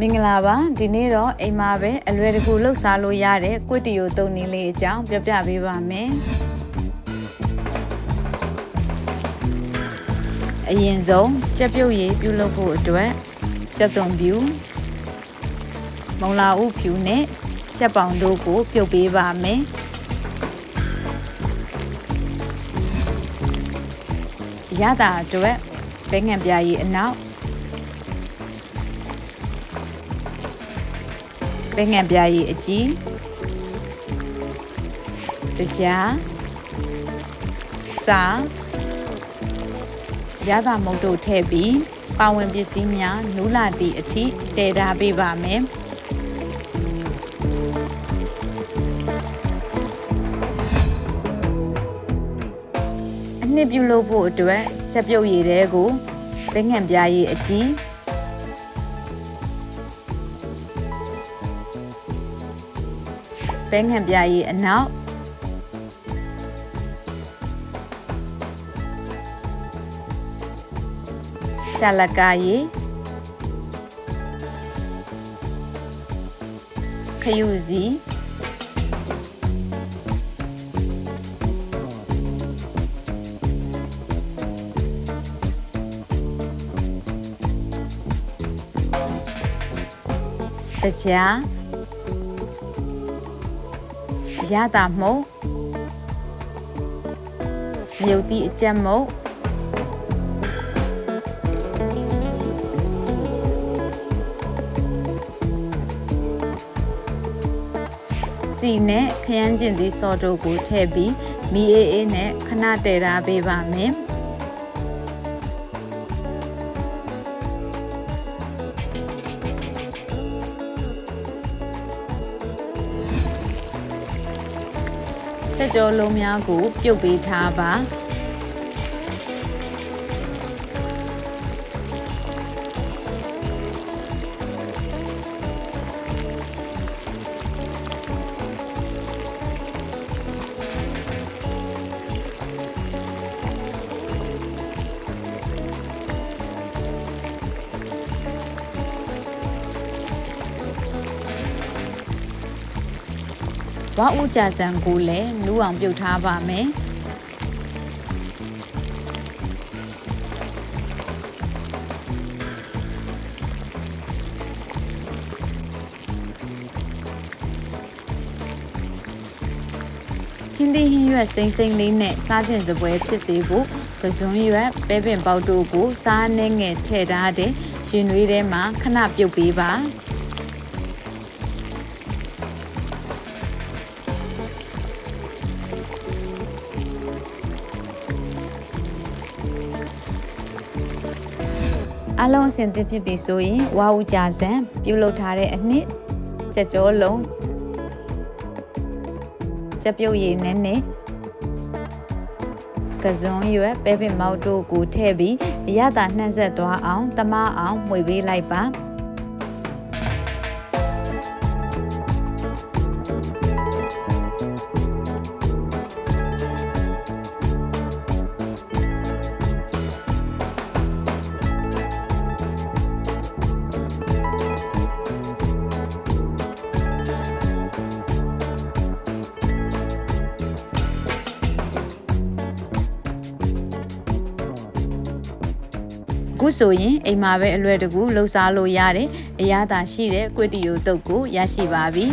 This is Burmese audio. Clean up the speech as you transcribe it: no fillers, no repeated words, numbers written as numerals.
မင်္ဂလာပါဒီနေ့တော့အိမ်မှာပဲအလွယ်တကူလှုပ်ရှားလို့ရတဲ့ကွတ်တီယိုတုံနည်းလေးအကြောင်းပြောပြပေးပါမယ်အရင်ဆုံးကြက်ပြုတ်ရည်ပြုလုပ်ဖို့အတွက်ကြက်သွန်ဖြူမုံလာဥဖြူနဲ့ကြက်ပေါင်တို့ကိုပြုတ်ပေးပါမယ်ရတာအတွက်ဘဲငံပြားရည်အနောက်ဘဲငံပြားရည်အကြီးတကြားစာရတာမုတ်တို့ထည့်ပြီးပါဝင်ပစ္စည်းများနူးလာသည့်အထိတည်ထားပေးပါမယ်အနှစ်ပြုလုပ်ဖို့အတွက်ချက်ပြုတ်ရည်တွေကိုဘဲငံပြားရည်အကြီးဘဲငံပြားရည်အနောက်ရှာလကာရည်ခယူစီတကြားရတာမုတ်မြုပ်တိအကျက်မုတ်စီနဲ့ခရမ်းကျင်သည့်စော်တို့ကိုထည့်ပြီးမီအေးအေးနဲ့ခဏတည်ထားပေးပါမယ်ကြက်ကြောလုံးများကိုပြုတ်ပေးထားပါဝါဥကြဆန်ကိုလည်းနူးအောင်ပြုတ်ထားပါမယ်ဟင်းသီးဟင်းရွက်စိမ့်စိမ့်လေးနဲ့စားခြင်းစပွဲဖြစ်စေဖို့ကစွန်းရွက်ပဲပင်ပေါက်တို့ကိုစားနှဲငယ်ထည့်ထားတဲ့ရင်နွေးထဲမှာခဏပြုတ်ပေးပါအလုံးစင်သစ်ဖြစ်ပြီဆိုရင်ဝါဥကြဆန်ပြုတ်လုပ်ထားတဲ့အနှစ်ကြက်ကြောလုံးကြက်ပြုတ်ရည်နဲ့ကစွန်းရွက်ပဲပင်မောက်တို့ကိုထည့်ပြီးအရသာနှံ့ဆက်သွားအောင်တမအောင်မှွေပေးလိုက်ပါခုဆိုရင်အိမ်မှာပဲအလွယ်တကူလှုပ်ရှားလို့ရတဲ့အရသာရှိတဲ့ကွတ်တီယိုတုပ်ကိုရရှိပါပြီ